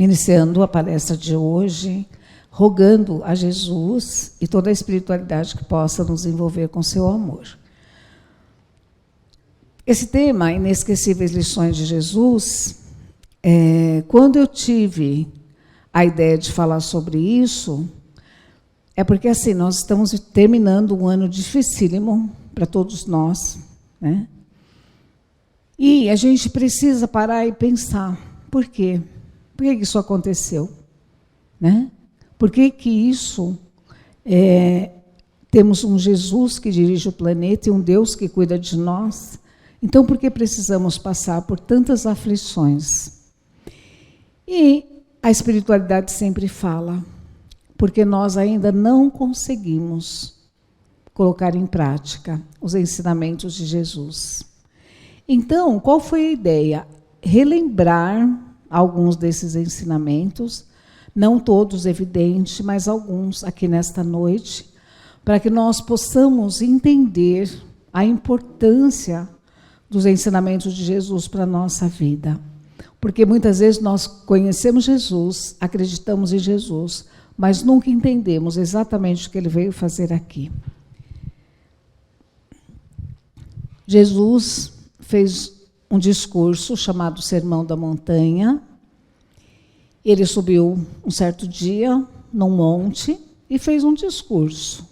iniciando a palestra de hoje, rogando a Jesus e toda a espiritualidade que possa nos envolver com seu amor. Esse tema, Inesquecíveis Lições de Jesus, quando eu tive a ideia de falar sobre isso, é porque assim, nós estamos terminando um ano dificílimo para todos nós, né? E a gente precisa parar e pensar, por quê? Por que isso aconteceu? Né? Por que isso temos um Jesus que dirige o planeta e um Deus que cuida de nós? Então, por que precisamos passar por tantas aflições? E a espiritualidade sempre fala, porque nós ainda não conseguimos colocar em prática os ensinamentos de Jesus. Então, qual foi a ideia? Relembrar alguns desses ensinamentos, não todos, evidente, mas alguns aqui nesta noite, para que nós possamos entender a importância dos ensinamentos de Jesus para a nossa vida. Porque muitas vezes nós conhecemos Jesus, acreditamos em Jesus, mas nunca entendemos exatamente o que ele veio fazer aqui. Jesus fez um discurso chamado Sermão da Montanha. Ele subiu um certo dia num monte e fez um discurso.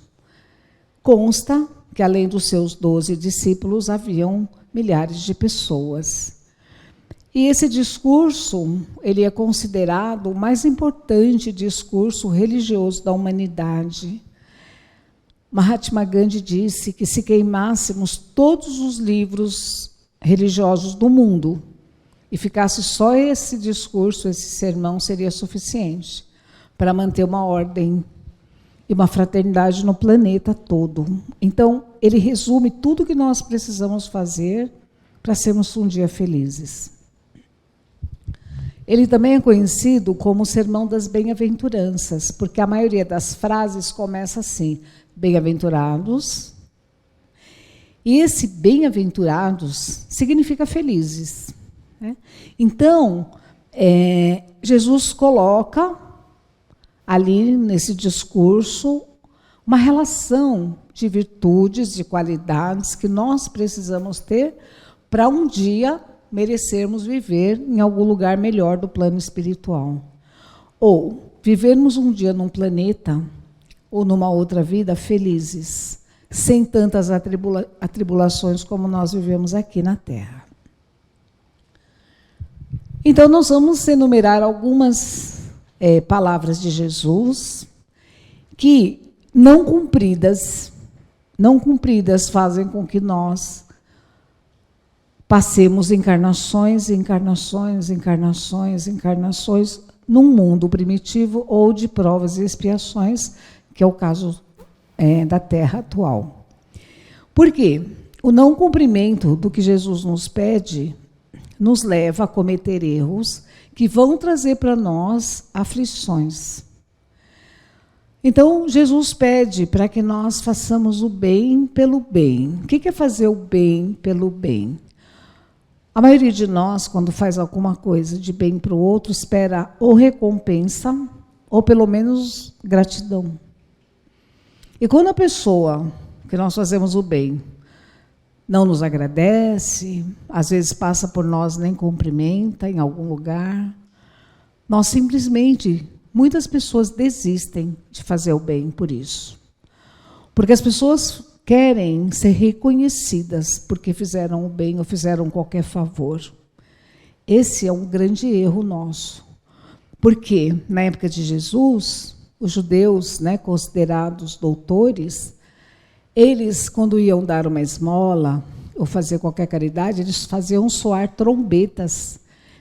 Consta que, além dos seus 12 discípulos, haviam milhares de pessoas. E esse discurso, ele é considerado o mais importante discurso religioso da humanidade. Mahatma Gandhi disse que se queimássemos todos os livros religiosos do mundo e ficasse só esse discurso, esse sermão, seria suficiente para manter uma ordem e uma fraternidade no planeta todo. Então, ele resume tudo o que nós precisamos fazer para sermos um dia felizes. Ele também é conhecido como o Sermão das Bem-aventuranças, porque a maioria das frases começa assim: bem-aventurados. E esse bem-aventurados significa felizes, né? Então, Jesus coloca ali nesse discurso uma relação de virtudes, de qualidades que nós precisamos ter para um dia merecermos viver em algum lugar melhor do plano espiritual. Ou vivermos um dia num planeta ou numa outra vida felizes, sem tantas atribulações como nós vivemos aqui na Terra. Então, nós vamos enumerar algumas palavras de Jesus que, não cumpridas, fazem com que nós passemos encarnações, encarnações, encarnações, encarnações num mundo primitivo ou de provas e expiações, que é o caso da Terra atual. Por quê? O não cumprimento do que Jesus nos pede nos leva a cometer erros que vão trazer para nós aflições. Então, Jesus pede para que nós façamos o bem pelo bem. O que é fazer o bem pelo bem? A maioria de nós, quando faz alguma coisa de bem para o outro, espera ou recompensa, ou pelo menos gratidão. E quando a pessoa que nós fazemos o bem não nos agradece, às vezes passa por nós, nem cumprimenta em algum lugar, nós simplesmente, muitas pessoas desistem de fazer o bem por isso. Porque as pessoas querem ser reconhecidas porque fizeram o bem ou fizeram qualquer favor. Esse é um grande erro nosso. Porque, na época de Jesus, os judeus, considerados doutores, eles, quando iam dar uma esmola ou fazer qualquer caridade, eles faziam soar trombetas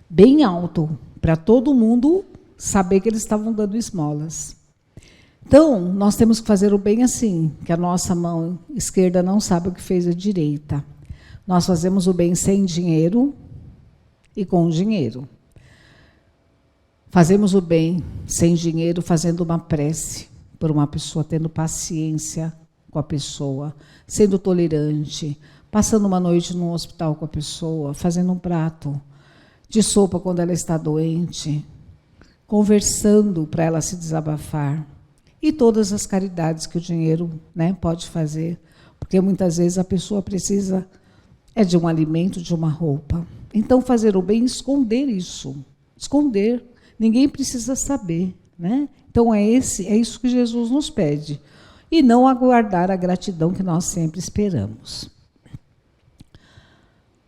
bem alto, para todo mundo saber que eles estavam dando esmolas. Então, nós temos que fazer o bem assim, que a nossa mão esquerda não sabe o que fez a direita. Nós fazemos o bem sem dinheiro e com dinheiro. Fazemos o bem sem dinheiro, fazendo uma prece por uma pessoa, tendo paciência com a pessoa, sendo tolerante, passando uma noite num hospital com a pessoa, fazendo um prato de sopa quando ela está doente, conversando para ela se desabafar. E todas as caridades que o dinheiro, né, pode fazer. Porque muitas vezes a pessoa precisa de um alimento, de uma roupa. Então, fazer o bem, esconder isso. Esconder. Ninguém precisa saber, né? Então, é isso que Jesus nos pede. E não aguardar a gratidão que nós sempre esperamos.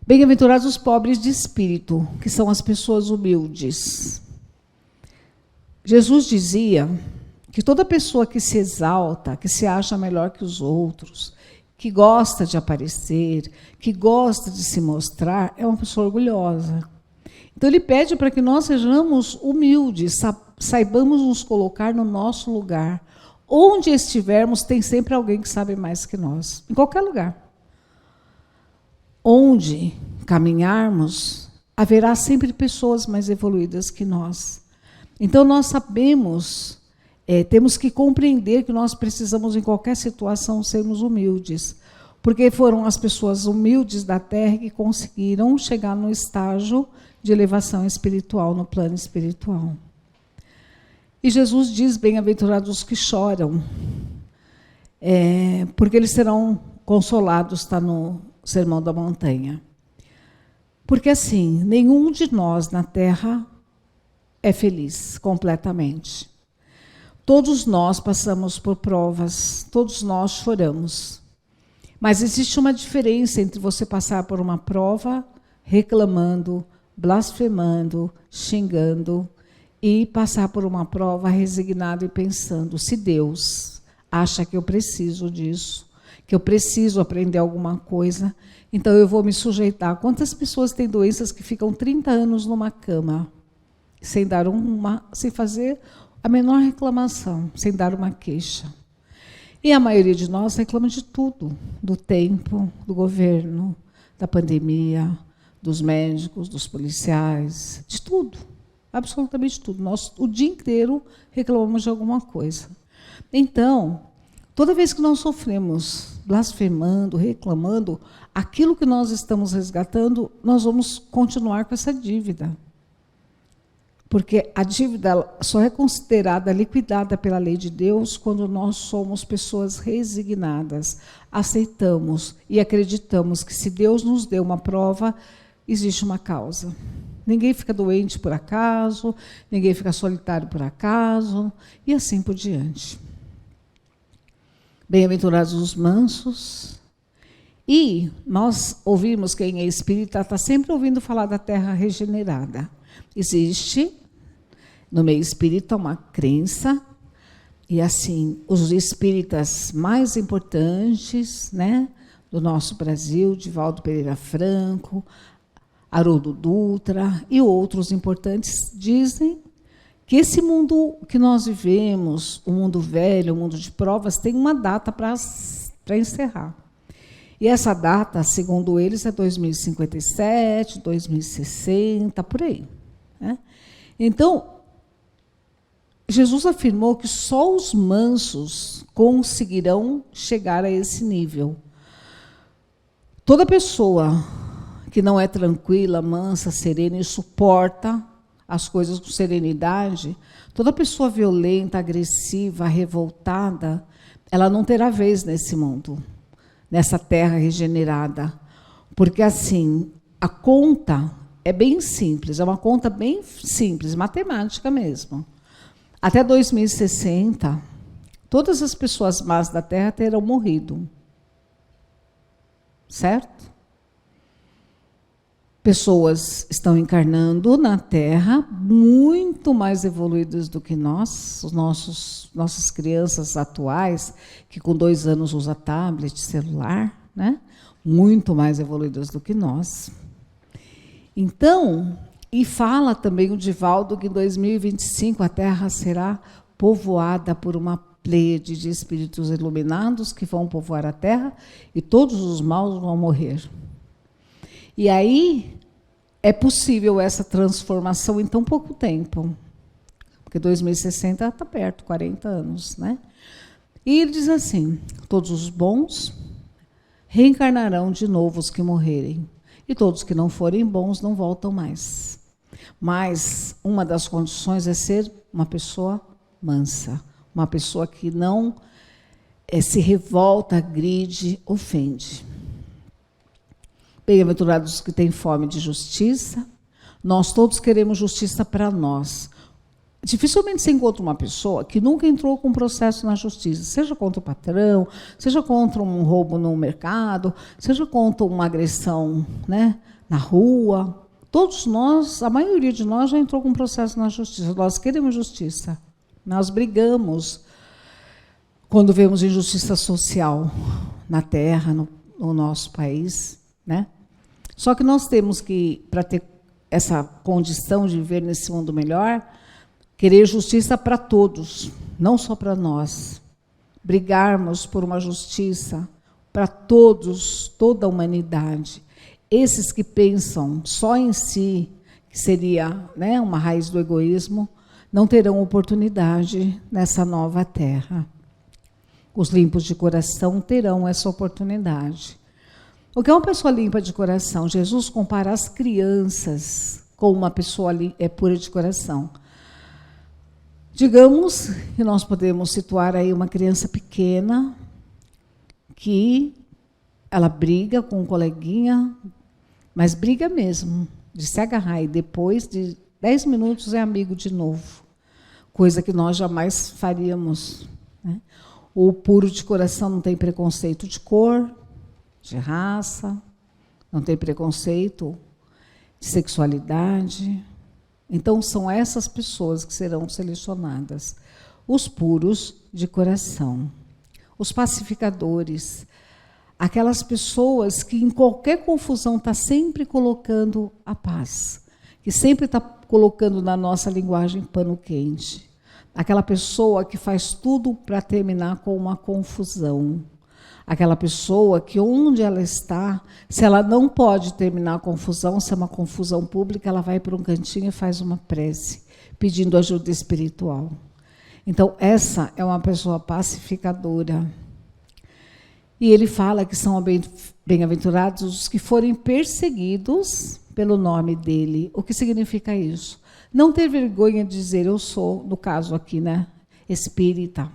Bem-aventurados os pobres de espírito, que são as pessoas humildes. Jesus dizia que toda pessoa que se exalta, que se acha melhor que os outros, que gosta de aparecer, que gosta de se mostrar, é uma pessoa orgulhosa. Então, ele pede para que nós sejamos humildes, saibamos nos colocar no nosso lugar. Onde estivermos, tem sempre alguém que sabe mais que nós, em qualquer lugar. Onde caminharmos, haverá sempre pessoas mais evoluídas que nós. Então, nós sabemos, temos que compreender que nós precisamos, em qualquer situação, sermos humildes. Porque foram as pessoas humildes da Terra que conseguiram chegar no estágio de elevação espiritual, no plano espiritual. E Jesus diz, bem-aventurados os que choram, porque eles serão consolados, está no Sermão da Montanha. Porque assim, nenhum de nós na Terra é feliz completamente. Todos nós passamos por provas, todos nós choramos. Mas existe uma diferença entre você passar por uma prova reclamando, blasfemando, xingando, e passar por uma prova resignado e pensando, se Deus acha que eu preciso disso, que eu preciso aprender alguma coisa, então eu vou me sujeitar. Quantas pessoas têm doenças que ficam 30 anos numa cama, sem fazer a menor reclamação, sem dar uma queixa? E a maioria de nós reclama de tudo, do tempo, do governo, da pandemia, dos médicos, dos policiais, de tudo, absolutamente tudo. Nós, o dia inteiro, reclamamos de alguma coisa. Então, toda vez que nós sofremos blasfemando, reclamando, aquilo que nós estamos resgatando, nós vamos continuar com essa dívida. Porque a dívida só é considerada liquidada pela lei de Deus quando nós somos pessoas resignadas, aceitamos e acreditamos que se Deus nos deu uma prova, existe uma causa. Ninguém fica doente por acaso, ninguém fica solitário por acaso, e assim por diante. Bem-aventurados os mansos. E nós ouvimos, quem é espírita está sempre ouvindo falar da terra regenerada. Existe, no meio espírita, uma crença, e assim, os espíritas mais importantes, né, do nosso Brasil, Divaldo Pereira Franco, Haroldo Dutra e outros importantes, dizem que esse mundo que nós vivemos, o mundo velho, o mundo de provas, tem uma data para encerrar. E essa data, segundo eles, é 2057, 2060, por aí, né? Então, Jesus afirmou que só os mansos conseguirão chegar a esse nível. Toda pessoa que não é tranquila, mansa, serena e suporta as coisas com serenidade, toda pessoa violenta, agressiva, revoltada, ela não terá vez nesse mundo, nessa terra regenerada. Porque, assim, a conta é bem simples, é uma conta bem simples, matemática mesmo. Até 2060, todas as pessoas más da Terra terão morrido. Certo? Pessoas estão encarnando na Terra muito mais evoluídas do que nós, nossas crianças atuais, que com 2 anos usa tablet, celular, né? Muito mais evoluídas do que nós. Então, e fala também o Divaldo que em 2025 a Terra será povoada por uma pleiade de espíritos iluminados que vão povoar a Terra e todos os maus vão morrer. E aí é possível essa transformação em tão pouco tempo, porque 2060 está perto, 40 anos, né? E ele diz assim, todos os bons reencarnarão de novo os que morrerem, e todos que não forem bons não voltam mais. Mas uma das condições é ser uma pessoa mansa, uma pessoa que não se revolta, agride, ofende. Bem-aventurados os que têm fome de justiça. Nós todos queremos justiça para nós. Dificilmente se encontra uma pessoa que nunca entrou com um processo na justiça, seja contra o patrão, seja contra um roubo no mercado, seja contra uma agressão, né, na rua. Todos nós, a maioria de nós já entrou com um processo na justiça. Nós queremos justiça. Nós brigamos quando vemos injustiça social na terra, no nosso país, né? Só que nós temos que, para ter essa condição de viver nesse mundo melhor, querer justiça para todos, não só para nós. Brigarmos por uma justiça para todos, toda a humanidade. Esses que pensam só em si, que seria, né, uma raiz do egoísmo, não terão oportunidade nessa nova terra. Os limpos de coração terão essa oportunidade. O que é uma pessoa limpa de coração? Jesus compara as crianças com uma pessoa pura de coração. Digamos que nós podemos situar aí uma criança pequena que ela briga com um coleguinha, mas briga mesmo, de se agarrar, e depois de 10 minutos é amigo de novo, coisa que nós jamais faríamos, né? O puro de coração não tem preconceito de cor, de raça, não tem preconceito de sexualidade. Então, são essas pessoas que serão selecionadas. Os puros de coração, os pacificadores, aquelas pessoas que em qualquer confusão está sempre colocando a paz, que sempre está colocando na nossa linguagem pano quente. Aquela pessoa que faz tudo para terminar com uma confusão. Aquela pessoa que onde ela está, se ela não pode terminar a confusão, se é uma confusão pública, ela vai para um cantinho e faz uma prece, pedindo ajuda espiritual. Então, essa é uma pessoa pacificadora. E ele fala que são bem-aventurados os que forem perseguidos pelo nome dele. O que significa isso? Não ter vergonha de dizer, eu sou, no caso aqui, né, espírita.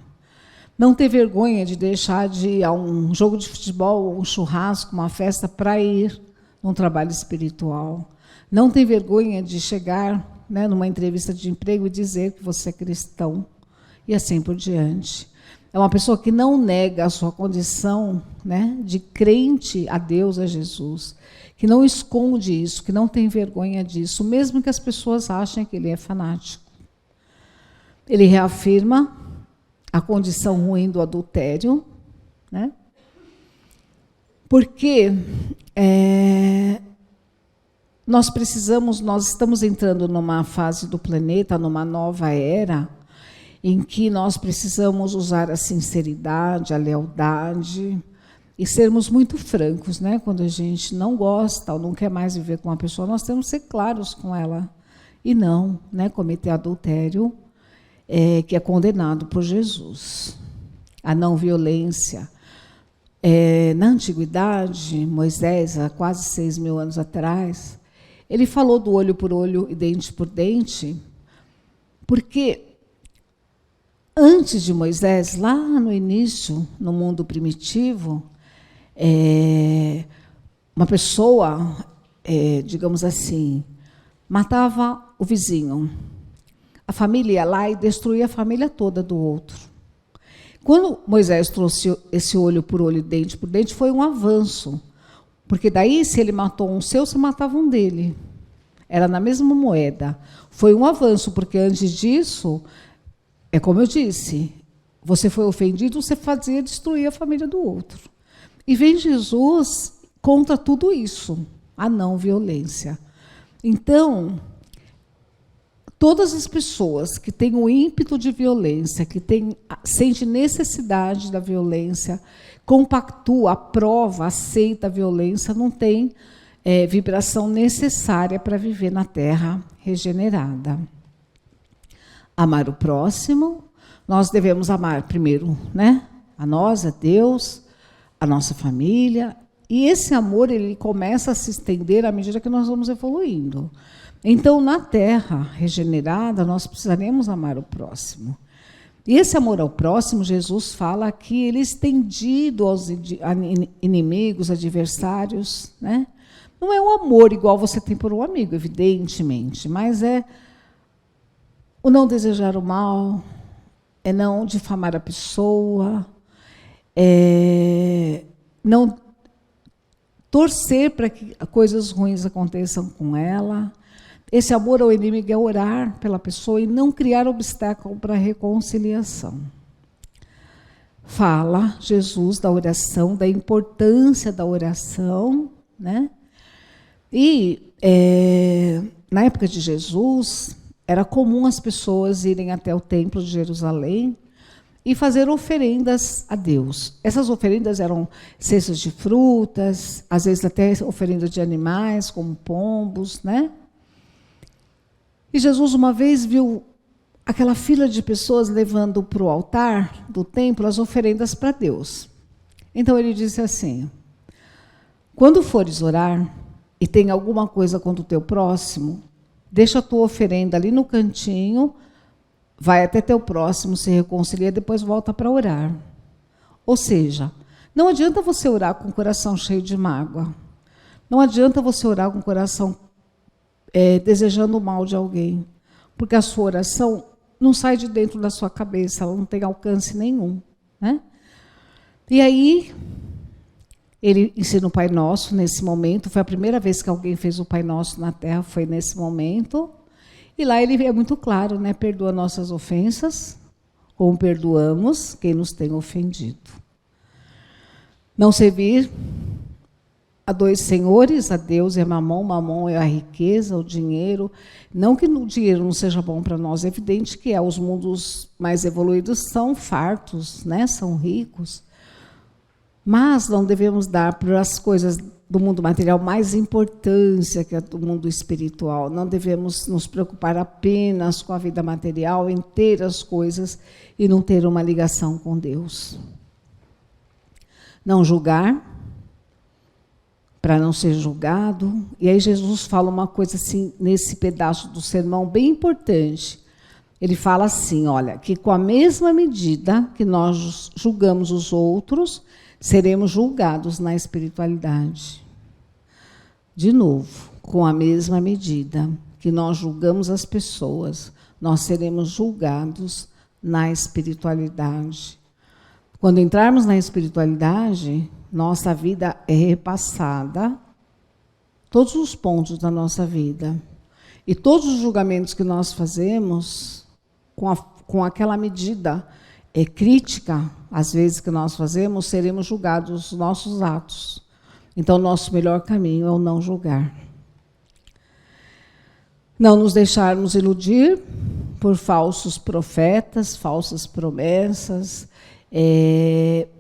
Não ter vergonha de deixar de ir a um jogo de futebol, um churrasco, uma festa, para ir num trabalho espiritual. Não ter vergonha de chegar, né, numa entrevista de emprego e dizer que você é cristão, e assim por diante. É uma pessoa que não nega a sua condição, né, de crente a Deus, a Jesus, que não esconde isso, que não tem vergonha disso, mesmo que as pessoas achem que ele é fanático. Ele reafirma a condição ruim do adultério, né? Porque nós estamos entrando numa fase do planeta, numa nova era, em que nós precisamos usar a sinceridade, a lealdade e sermos muito francos, né? Quando a gente não gosta ou não quer mais viver com uma pessoa, nós temos que ser claros com ela e não, né, cometer adultério, que é condenado por Jesus. A não violência. Na antiguidade, Moisés, há quase 6.000 anos atrás, ele falou do olho por olho e dente por dente, porque antes de Moisés, lá no início, no mundo primitivo, uma pessoa, digamos assim, matava o vizinho. A família ia lá e destruía a família toda do outro. Quando Moisés trouxe esse olho por olho, dente por dente, foi um avanço. Porque daí, se ele matou um seu, você matava um dele. Era na mesma moeda. Foi um avanço, porque antes disso, é como eu disse, você foi ofendido, você fazia destruir a família do outro. E vem Jesus contra tudo isso, a não violência. Então, todas as pessoas que têm o ímpeto de violência, que sente necessidade da violência, compactua, aprova, aceita a violência, não tem vibração necessária para viver na Terra regenerada. Amar o próximo, nós devemos amar primeiro, né, a nós, a Deus, a nossa família, e esse amor ele começa a se estender à medida que nós vamos evoluindo. Então, na terra regenerada, nós precisaremos amar o próximo. E esse amor ao próximo, Jesus fala que ele é estendido aos inimigos, adversários, né? Não é um amor igual você tem por um amigo, evidentemente, mas é o não desejar o mal, é não difamar a pessoa, é não torcer para que coisas ruins aconteçam com ela. Esse amor ao inimigo é orar pela pessoa e não criar obstáculo para a reconciliação. Fala Jesus da oração, da importância da oração, né? E na época de Jesus, era comum as pessoas irem até o templo de Jerusalém e fazer oferendas a Deus. Essas oferendas eram cestas de frutas, às vezes até oferendas de animais, como pombos, né? E Jesus uma vez viu aquela fila de pessoas levando para o altar do templo as oferendas para Deus. Então ele disse assim: quando fores orar e tem alguma coisa contra o teu próximo, deixa a tua oferenda ali no cantinho, vai até teu próximo, se reconcilia, depois volta para orar. Ou seja, não adianta você orar com o coração cheio de mágoa. Não adianta você orar com o coração desejando o mal de alguém, porque a sua oração não sai de dentro da sua cabeça, ela não tem alcance nenhum, né? E aí, ele ensina o Pai Nosso nesse momento, foi a primeira vez que alguém fez o Pai Nosso na Terra, foi nesse momento, e lá ele é muito claro, né? Perdoa nossas ofensas, como perdoamos quem nos tem ofendido. Não servir a dois senhores, a Deus e a Mamon. Mamon é a riqueza, o dinheiro. Não que o dinheiro não seja bom para nós, é evidente que os mundos mais evoluídos são fartos, né? São ricos. Mas não devemos dar para as coisas do mundo material mais importância que a do mundo espiritual. Não devemos nos preocupar apenas com a vida material, em ter as coisas e não ter uma ligação com Deus. Não julgar, para não ser julgado. E aí Jesus fala uma coisa assim, nesse pedaço do sermão, bem importante. Ele fala assim, olha, que com a mesma medida que nós julgamos os outros, seremos julgados na espiritualidade. De novo, com a mesma medida que nós julgamos as pessoas, nós seremos julgados na espiritualidade. Quando entrarmos na espiritualidade, nossa vida é repassada, todos os pontos da nossa vida. E todos os julgamentos que nós fazemos, com aquela medida crítica, às vezes que nós fazemos, seremos julgados os nossos atos. Então, nosso melhor caminho é o não julgar. Não nos deixarmos iludir por falsos profetas, falsas promessas,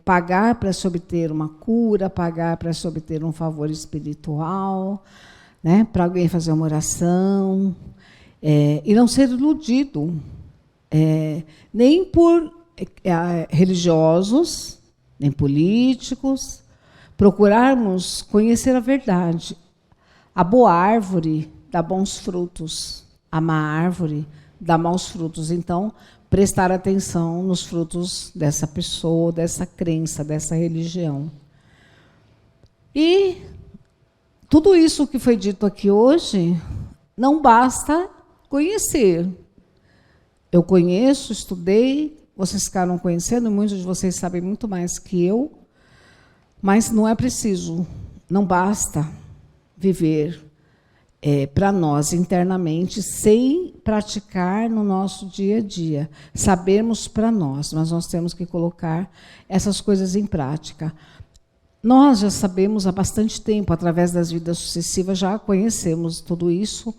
pagar para se obter uma cura, pagar para se obter um favor espiritual, né, para alguém fazer uma oração, e não ser iludido, nem por religiosos, nem políticos, procurarmos conhecer a verdade. A boa árvore dá bons frutos, a má árvore dá maus frutos. Então, prestar atenção nos frutos dessa pessoa, dessa crença, dessa religião. E tudo isso que foi dito aqui hoje, não basta conhecer. Eu conheço, estudei, vocês ficaram conhecendo, muitos de vocês sabem muito mais que eu, mas não é preciso, não basta viver para nós internamente, sem praticar no nosso dia a dia. Sabemos para nós, mas nós temos que colocar essas coisas em prática. Nós já sabemos há bastante tempo, através das vidas sucessivas, já conhecemos tudo isso,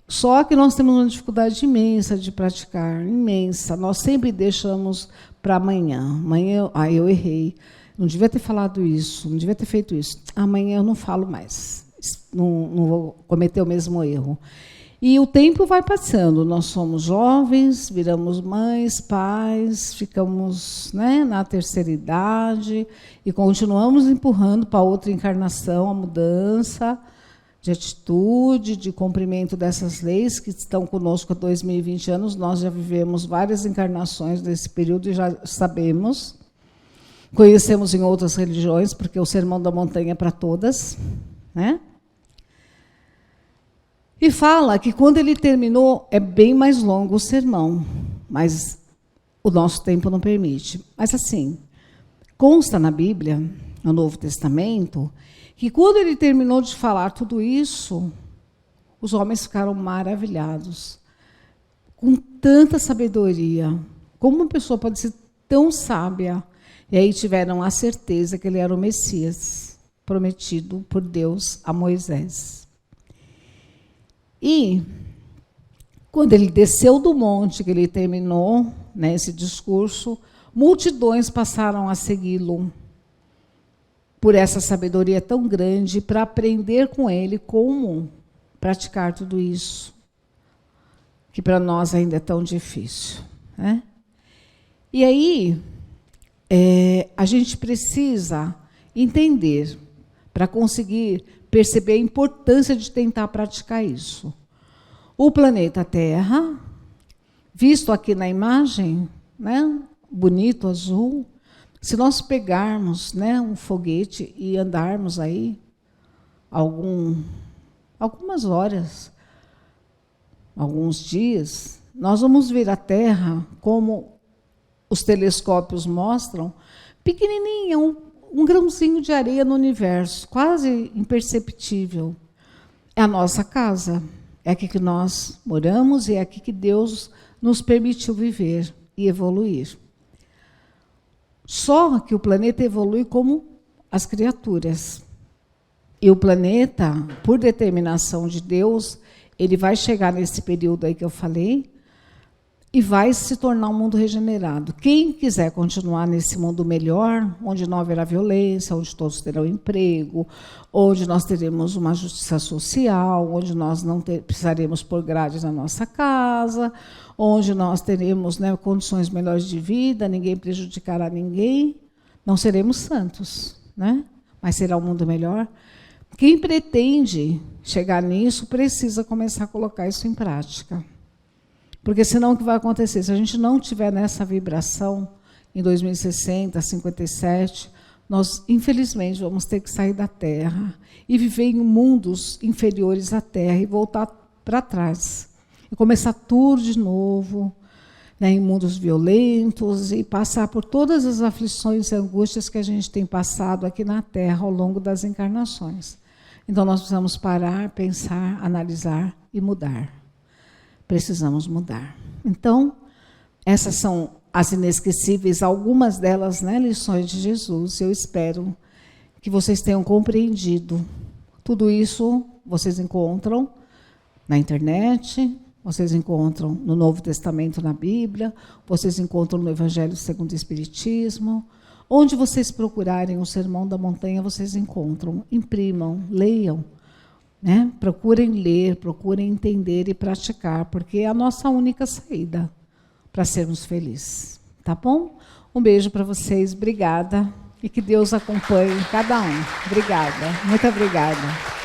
só que nós temos uma dificuldade imensa de praticar, imensa. Nós sempre deixamos para amanhã. Amanhã eu errei, não devia ter falado isso, não devia ter feito isso. Amanhã eu não falo mais. Não vou cometer o mesmo erro. E o tempo vai passando, nós somos jovens, viramos mães, pais, ficamos, né, na terceira idade e continuamos empurrando para outra encarnação a mudança, de atitude, de cumprimento dessas leis que estão conosco há 2020 anos. Nós já vivemos várias encarnações nesse período e já sabemos. Conhecemos em outras religiões, porque o Sermão da Montanha é para todas, né? E fala que quando ele terminou, é bem mais longo o sermão, mas o nosso tempo não permite. Mas assim, consta na Bíblia, no Novo Testamento, que quando ele terminou de falar tudo isso, os homens ficaram maravilhados, com tanta sabedoria. Como uma pessoa pode ser tão sábia? E aí tiveram a certeza que ele era o Messias, prometido por Deus a Moisés. E, quando ele desceu do monte, que ele terminou, né, esse discurso, multidões passaram a segui-lo por essa sabedoria tão grande, para aprender com ele como praticar tudo isso, que para nós ainda é tão difícil, né? E aí, a gente precisa entender, para conseguir perceber a importância de tentar praticar isso. O planeta Terra, visto aqui na imagem, né, bonito, azul, se nós pegarmos, né, um foguete e andarmos aí algumas horas, alguns dias, nós vamos ver a Terra, como os telescópios mostram, pequenininha, um grãozinho de areia no universo, quase imperceptível. É a nossa casa, é aqui que nós moramos e é aqui que Deus nos permitiu viver e evoluir. Só que o planeta evolui como as criaturas. E o planeta, por determinação de Deus, ele vai chegar nesse período aí que eu falei, e vai se tornar um mundo regenerado. Quem quiser continuar nesse mundo melhor, onde não haverá violência, onde todos terão emprego, onde nós teremos uma justiça social, onde nós não precisaremos pôr grades na nossa casa, onde nós teremos, né, condições melhores de vida, ninguém prejudicará ninguém, não seremos santos, né? Mas será um mundo melhor. Quem pretende chegar nisso precisa começar a colocar isso em prática. Porque senão o que vai acontecer? Se a gente não tiver nessa vibração em 2060, 57, nós, infelizmente, vamos ter que sair da Terra e viver em mundos inferiores à Terra e voltar para trás. E começar tudo de novo, né, em mundos violentos e passar por todas as aflições e angústias que a gente tem passado aqui na Terra ao longo das encarnações. Então, nós precisamos parar, pensar, analisar e mudar. Precisamos mudar. Então, essas são as inesquecíveis, algumas delas, né, lições de Jesus. Eu espero que vocês tenham compreendido. Tudo isso vocês encontram na internet, vocês encontram no Novo Testamento, na Bíblia, vocês encontram no Evangelho segundo o Espiritismo. Onde vocês procurarem o Sermão da Montanha, vocês encontram. Imprimam, leiam. Né? Procurem ler, procurem entender e praticar, porque é a nossa única saída para sermos felizes. Tá bom? Um beijo para vocês, obrigada. E que Deus acompanhe cada um. Obrigada, muito obrigada.